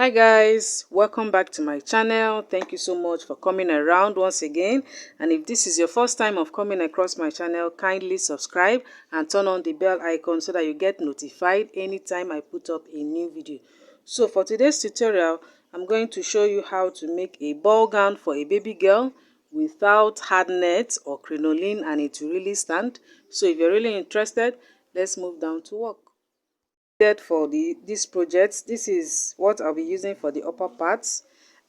Hi guys, welcome back to my channel. Thank you so much for coming around once again, and if this is your first time of coming across my channel, kindly subscribe and turn on the bell icon so that you get notified anytime I put up a new video. So for today's tutorial, I'm going to show you how to make a ball gown for a baby girl without hardnet or crinoline, and it will really stand. So if you're really interested, let's move down to work. For this project, this is what I'll be using for the upper parts,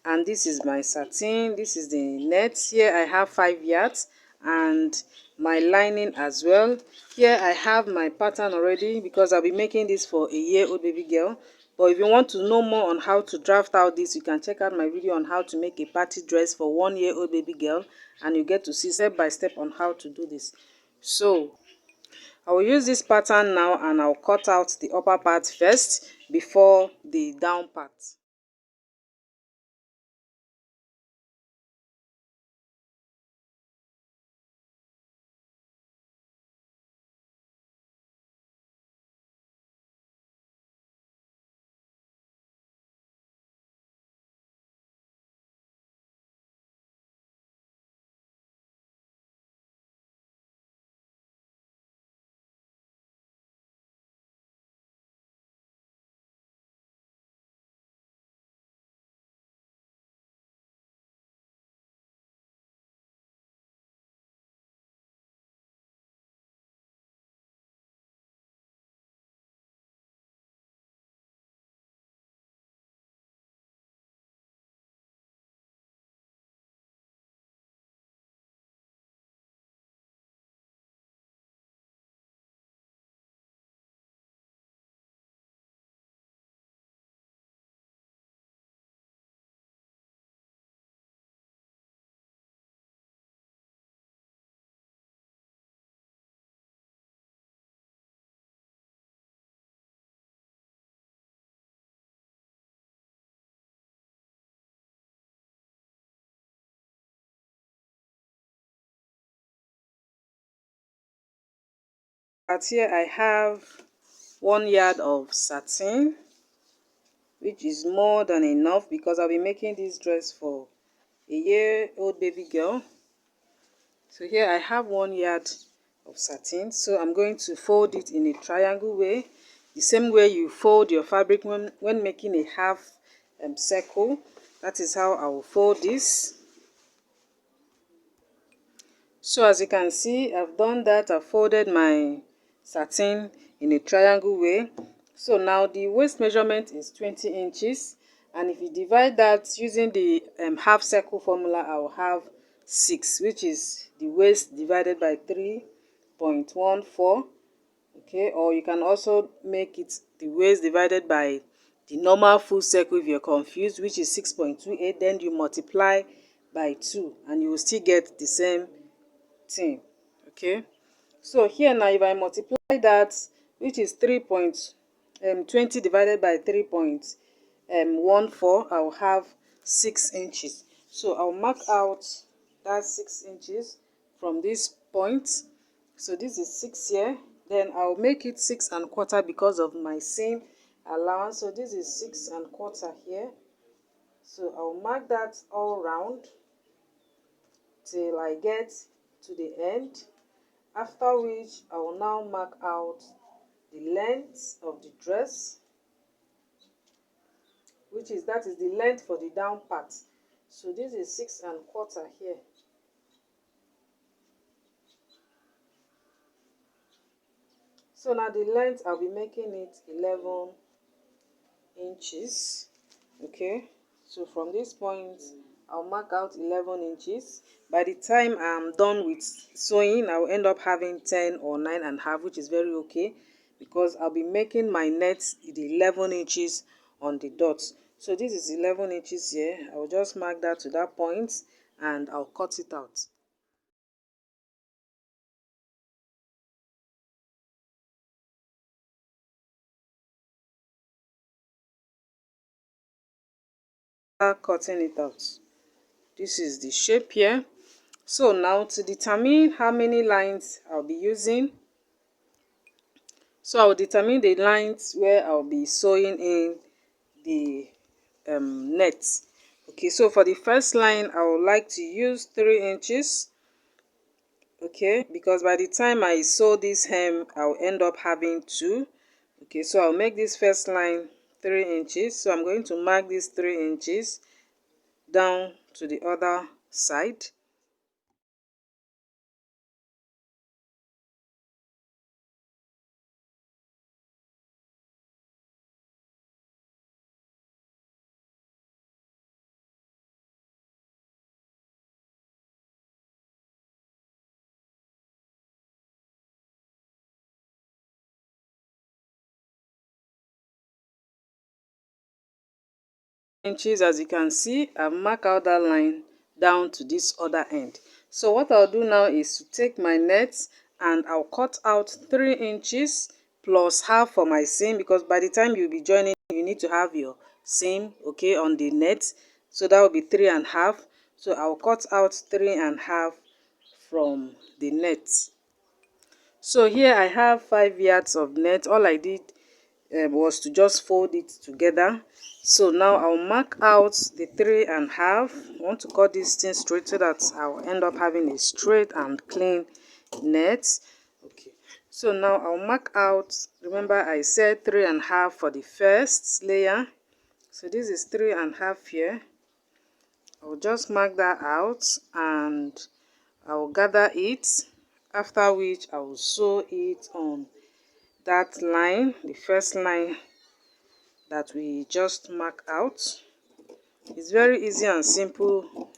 and this is my satin. This is the net. Here I have 5 yards and my lining as well. Here I have my pattern already because I'll be making this for a year-old baby girl. But if you want to know more on how to draft out this, you can check out my video on how to make a party dress for 1-year-old baby girl, and you get to see step by step on how to do this. So I will use this pattern now, and I'll cut out the upper part first before the down part. But here I have 1 yard of satin, which is more than enough because I'll be making this dress for a year-old baby girl. So here I have 1 yard of satin. So I'm going to fold it in a triangle way, the same way you fold your fabric when making a half circle. That is how I will fold this. So as you can see, I've done that. I've folded my satin in a triangle way. So now the waist measurement is 20 inches, and if you divide that using the half circle formula, I will have 6, which is the waist divided by 3.14. Okay, or you can also make it the waist divided by the normal full circle if you're confused, which is 6.28. Then you multiply by 2 and you will still get the same thing. Okay, so here now if I multiply that, which is 3.20 divided by 3.14, I'll have 6 inches. So I'll mark out that 6 inches from this point. So this is 6 here, then I'll make it 6¼ because of my seam allowance. So this is 6¼ here. So I'll mark that all round till I get to the end, after which I will now mark out the length of the dress, that is the length for the down part. So this is 6¼ here. So now the length, I'll be making it 11 inches. Okay, so from this point I'll mark out 11 inches. By the time I'm done with sewing, I'll end up having 10 or 9½, which is very okay because I'll be making my net 11 inches on the dots. So this is 11 inches here. I'll just mark that to that point and I'll cut it out. Cutting it out. This is the shape here. So now to determine how many lines I'll be using, so I'll determine the lines where I'll be sewing in the net. Okay, so for the first line I would like to use 3 inches. Okay, because by the time I sew this hem I'll end up having 2. Okay, so I'll make this first line 3 inches. So I'm going to mark these 3 inches down to the other side. Inches, as you can see, I've marked out that line down to this other end. So what I'll do now is to take my net and I'll cut out 3 inches plus half for my seam, because by the time you'll be joining you need to have your seam, okay, on the net. So that will be 3.5. So I'll cut out 3.5 from the net. So here I have 5 yards of net. All I did was to just fold it together. So now I'll mark out the 3.5. I want to cut this thing straight so that I'll end up having a straight and clean net. Okay, so now I'll mark out, remember I said 3.5 for the first layer, so this is 3.5 here. I'll just mark that out and I'll gather it, after which I will sew it on that line, the first line that we just mark out. It's very easy and simple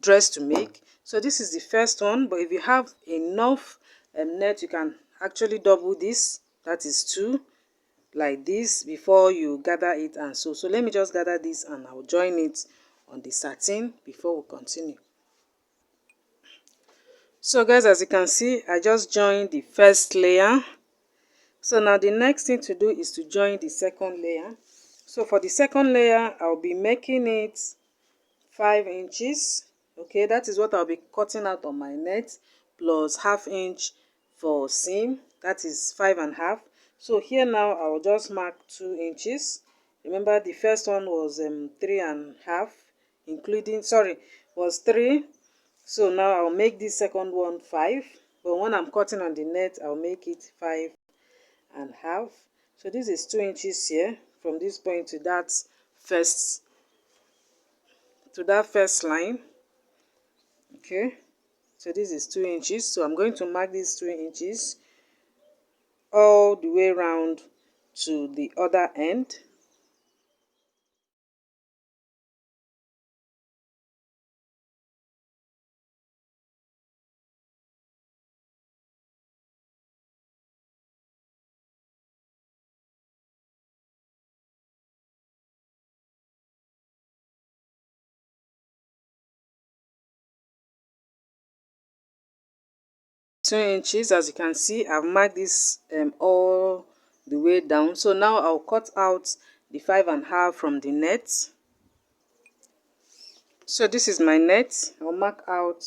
dress to make. So this is the first one, but if you have enough net, you can actually double this, that is 2, like this, before you gather it and sew. So let me just gather this and I'll join it on the satin before we continue. So guys, as you can see, I just joined the first layer. So now the next thing to do is to join the second layer. So for the second layer, I'll be making it 5 inches. Okay, that is what I'll be cutting out on my net, plus ½ inch for seam, that is 5.5. So here now I'll just mark 2 inches. Remember the first one was 3.5, including, sorry, was 3. So now I'll make this second one 5, but when I'm cutting on the net I'll make it 5.5. So this is 2 inches here from this point to that first line. Okay, so this is 2 inches. So I'm going to mark these 2 inches all the way around to the other end. Two inches, as you can see, I've marked this all the way down. So now I'll cut out the 5.5 from the net. So this is my net. I'll mark out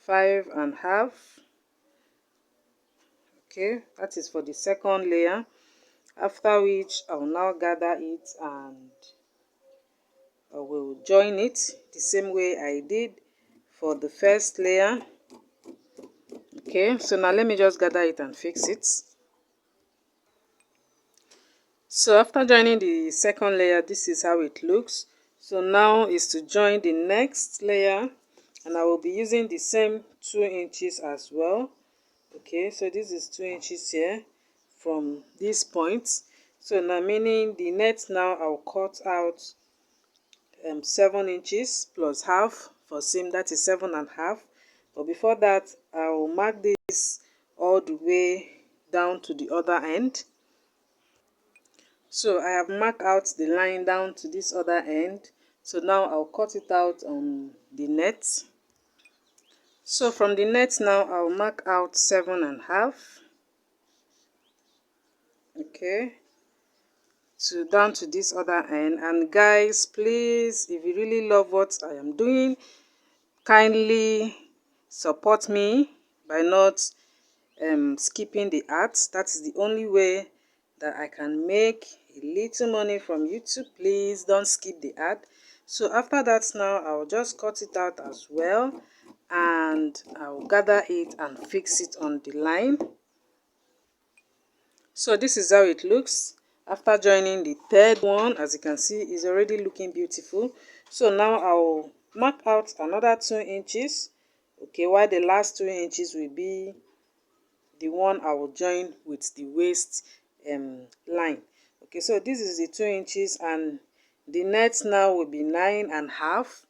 5.5. Okay, that is for the second layer, after which I'll now gather it and I will join it the same way I did for the first layer. Okay, so now let me just gather it and fix it. So after joining the second layer, this is how it looks. So now is to join the next layer, and I will be using the same 2 inches as well. Okay, so this is 2 inches here from this point. So now meaning the net, now I'll cut out 7 inches plus half for seam, that is 7.5. But before that, I'll mark this all the way down to the other end. So I have marked out the line down to this other end. So now I'll cut it out on the net. So from the net now I'll mark out 7.5. Okay, so down to this other end. And guys, please, if you really love what I am doing, kindly support me by not skipping the ads. That is the only way that I can make a little money from YouTube. Please don't skip the ad. So after that, now I'll just cut it out as well, and I'll gather it and fix it on the line. So this is how it looks after joining the third one. As you can see, it's already looking beautiful. So now I'll mark out another 2 inches, okay, while the last 2 inches will be the one I will join with the waist line. Okay, so this is the 2 inches, and the net now will be 9.5.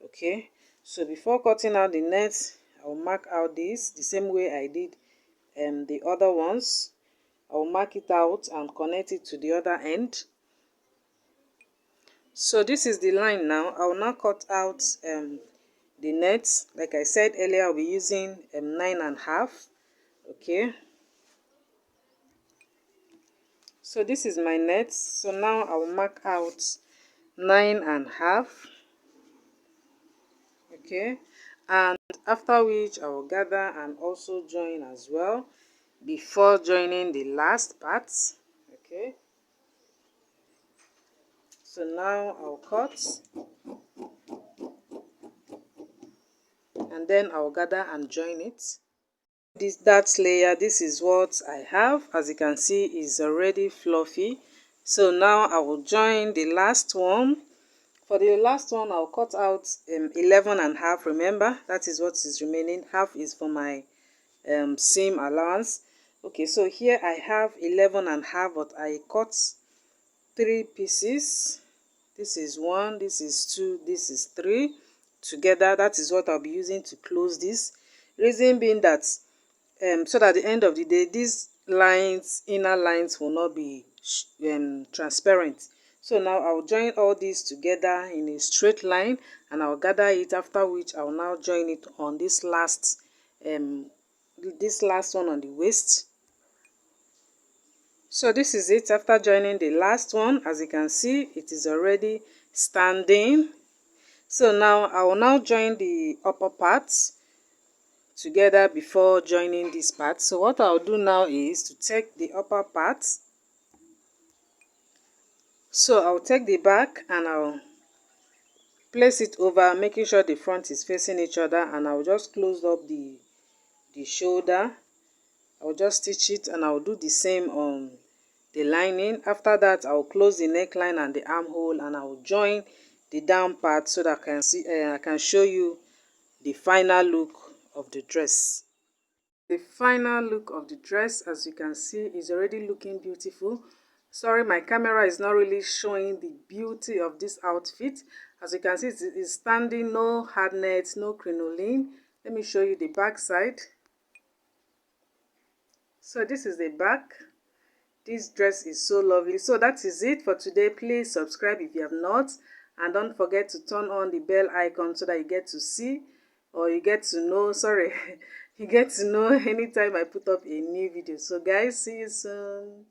Okay, so before cutting out the net, I will mark out this the same way I did the other ones. I will mark it out and connect it to the other end. So this is the line now. I will now cut out the net. Like I said earlier, I'll be using 9.5. Okay, so this is my net. So now I will mark out 9.5. Okay, and after which I will gather and also join as well before joining the last part. Okay, so now I'll cut, and then I'll gather and join it. This that layer, this is what I have. As you can see, is already fluffy. So now I will join the last one. For the last one, I'll cut out 11.5. Remember, that is what is remaining. Half is for my seam allowance. Okay, so here I have 11.5, but I cut 3 pieces. This is 1, this is 2, this is 3 together. That is what I'll be using to close this. Reason being that so that at the end of the day, these lines, inner lines, will not be transparent. So now I'll join all these together in a straight line, and I'll gather it, after which I'll now join it on this last one on the waist. So this is it after joining the last one. As you can see, it is already standing. So now I will now join the upper parts together before joining this part. So what I'll do now is to take the upper part. So I'll take the back and I'll place it over, making sure the front is facing each other, and I'll just close up the shoulder. I'll just stitch it, and I'll do the same on the lining. After that, I'll close the neckline and the armhole, and I'll join the down part so that I can show you the final look of the dress. The final look of the dress, as you can see, is already looking beautiful. Sorry, my camera is not really showing the beauty of this outfit. As you can see, it is standing, no hardnet, no crinoline. Let me show you the back side. So this is the back. This dress is so lovely. So that is it for today. Please subscribe if you have not, and don't forget to turn on the bell icon so that you get to see, or you get to know, sorry, you get to know anytime I put up a new video. So guys, see you soon.